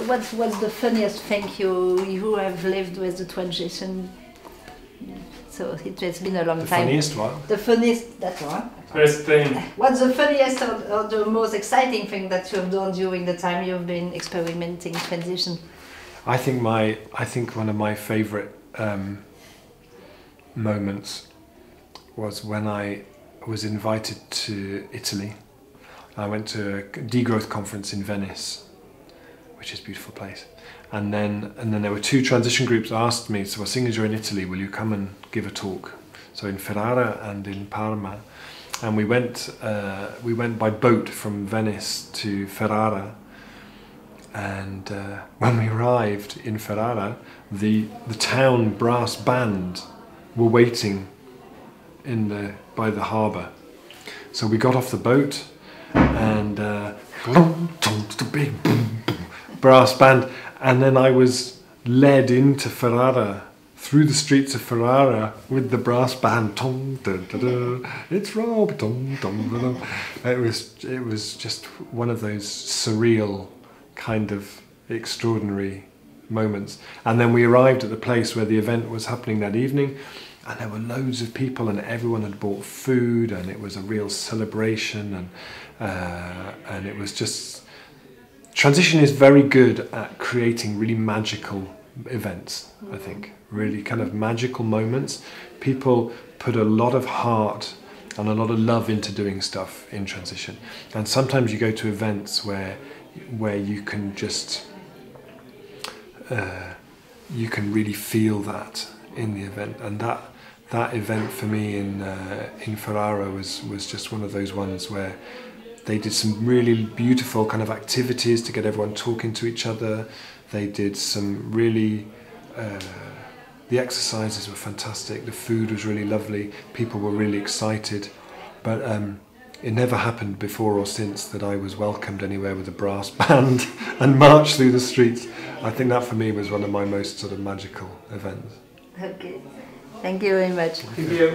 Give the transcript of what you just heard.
what's the funniest thing you have lived with the transition? So it has been a long time. The funniest one? The funniest, that one. Best thing. What's the funniest or the most exciting thing that you have done during the time you've been experimenting transition? I think one of my favourite moments was when I was invited to Italy. I went to a degrowth conference in Venice, which is a beautiful place. And then there were two transition groups asked me, so as soon as you're in Italy, will you come and give a talk? So in Ferrara and in Parma. And we went by boat from Venice to Ferrara. And when we arrived in Ferrara, the town brass band were waiting by the harbour. So we got off the boat and the big brass band, and then I was led into Ferrara, through the streets of Ferrara with the brass band. It's Rob. It was just one of those surreal, kind of extraordinary moments. And then we arrived at the place where the event was happening that evening, and there were loads of people, and everyone had bought food, and it was a real celebration, and it was just... Transition is very good at creating really magical events, I think. Really kind of magical moments. People put a lot of heart and a lot of love into doing stuff in transition. And sometimes you go to events where you can just... you can really feel that in the event. And that event for me in Ferrara was just one of those ones where they did some really beautiful kind of activities to get everyone talking to each other. They did some really... the exercises were fantastic, the food was really lovely, people were really excited. But it never happened before or since that I was welcomed anywhere with a brass band and marched through the streets. I think that for me was one of my most sort of magical events. Okay, thank you very much. Thank you.